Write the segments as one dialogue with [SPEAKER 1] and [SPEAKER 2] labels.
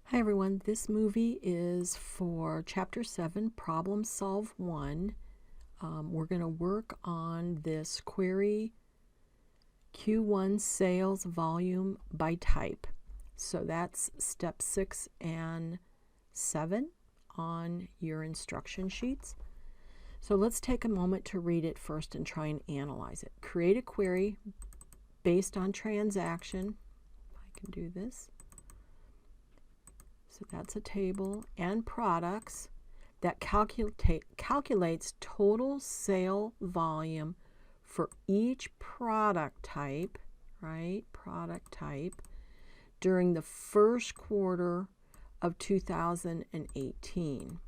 [SPEAKER 1] Hi everyone, this movie is for Chapter 7, Problem Solve 1. We're going to work on this query Q1 Sales Volume by Type. So that's step 6 and 7 on your instruction sheets. So let's take a moment to read it first and try and analyze it. Create a query based on transaction. I can do this. So that's a table and products that calculates total sale volume for each product type, right? Product type during the first quarter of 2018.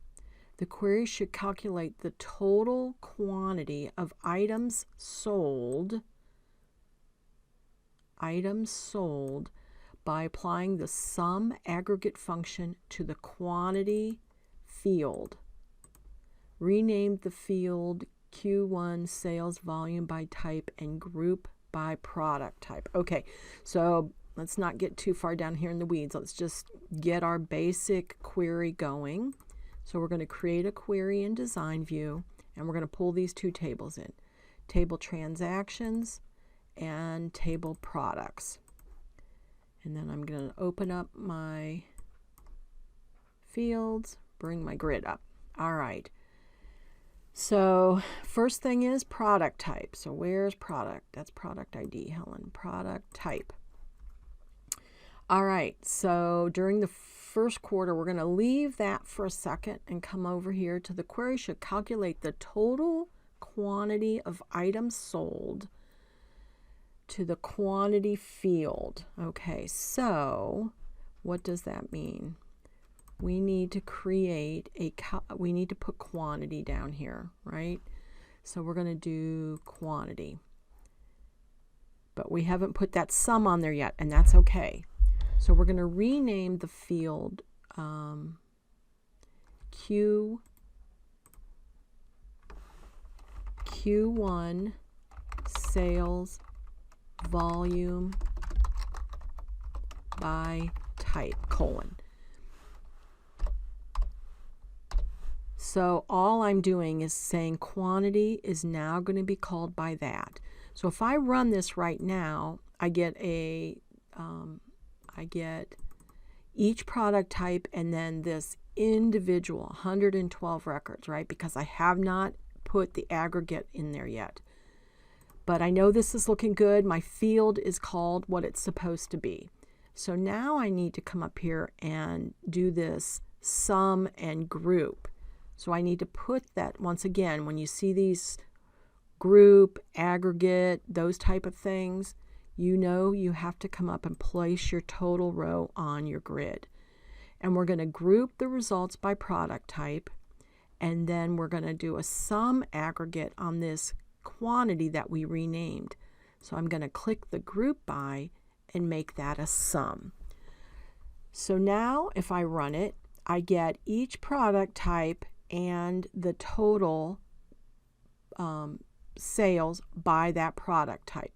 [SPEAKER 1] The query should calculate the total quantity of items sold by applying the sum aggregate function to the quantity field. Rename the field Q1 Sales Volume by Type and group by product type. Okay, so let's not get too far down here in the weeds. Let's just get our basic query going. So we're going to create a query in Design View, and we're going to pull these two tables in. Table Transactions and Table Products. And then I'm going to open up my fields, bring my grid up. All right. So first thing is product type. So where's product? That's product ID, Helen. Product type. All right. So during the first quarter, we're going to leave that for a second and come over here to the query should calculate the total quantity of items sold to the quantity field. Okay, so what does that mean? We need to create we need to put quantity down here, right? So we're going to do quantity. But we haven't put that sum on there yet, and that's okay. So we're going to rename the field Q1 Sales Volume by Type, colon. So all I'm doing is saying quantity is now going to be called by that. So if I run this right now, I get each product type and then this individual 112 records, right? Because I have not put the aggregate in there yet. But I know this is looking good. My field is called what it's supposed to be. So now I need to come up here and do this sum and group. So I need to put that, once again, when you see these group, aggregate, those type of things, you know you have to come up and place your total row on your grid. And we're going to group the results by product type, and then we're going to do a sum aggregate on this quantity that we renamed. So I'm going to click the group by and make that a sum. So now if I run it, I get each product type and the total sales by that product type,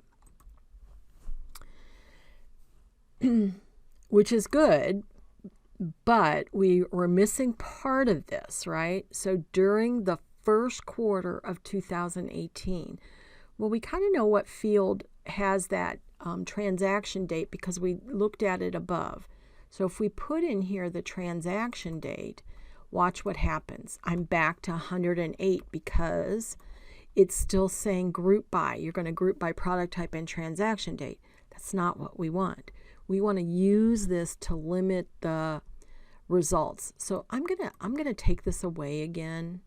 [SPEAKER 1] which is good, but we were missing part of this, right? So during the first quarter of 2018. Well, we kind of know what field has that transaction date because we looked at it above. So if we put in here the transaction date, watch what happens. I'm back to 108 because it's still saying group by. You're going to group by product type and transaction date. That's not what we want. We want to use this to limit the results. So I'm gonna take this away again.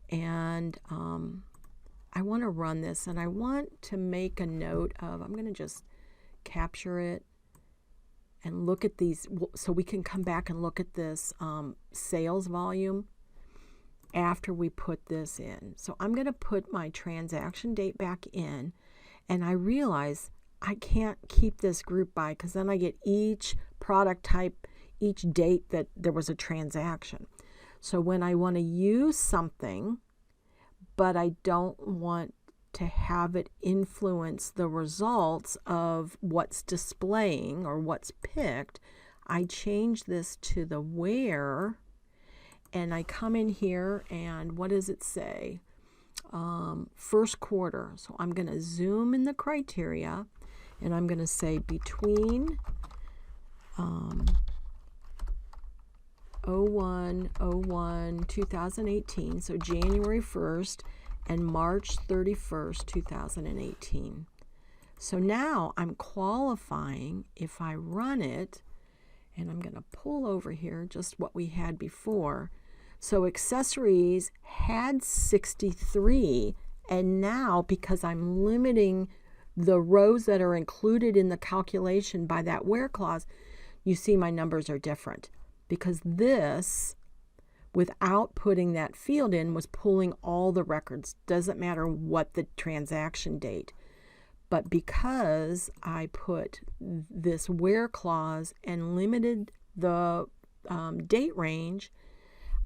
[SPEAKER 1] And I want to run this, and I want to make a note of, I'm going to just capture it and look at these so we can come back and look at this sales volume after we put this in. So I'm going to put my transaction date back in, and I realize I can't keep this group by because then I get each product type, each date that there was a transaction. So when I want to use something, but I don't want to have it influence the results of what's displaying or what's picked, I change this to the where, and I come in here, and what does it say? First quarter. So I'm going to zoom in the criteria, and I'm going to say between 01/01/2018, so January 1st and March 31st, 2018. So now I'm qualifying if I run it, and I'm going to pull over here just what we had before. So accessories had 63, and now because I'm limiting the rows that are included in the calculation by that where clause, you see my numbers are different. Because this, without putting that field in, was pulling all the records. Doesn't matter what the transaction date. But because I put this where clause and limited the date range,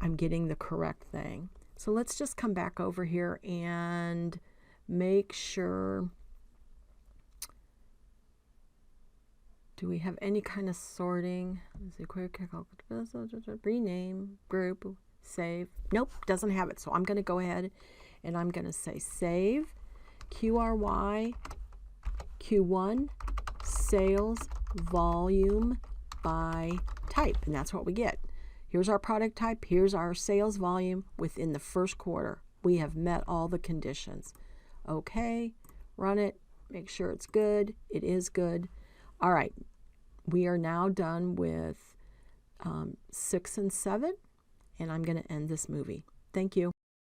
[SPEAKER 1] I'm getting the correct thing. So let's just come back over here and make sure. Do we have any kind of sorting? Rename, group, save. Nope, doesn't have it. So I'm going to go ahead and I'm going to say save qryQ1 sales volume by type. And that's what we get. Here's our product type. Here's our sales volume within the first quarter. We have met all the conditions. Okay, run it. Make sure it's good. It is good. All right, we are now done with 6 and 7, and I'm going to end this movie. Thank you.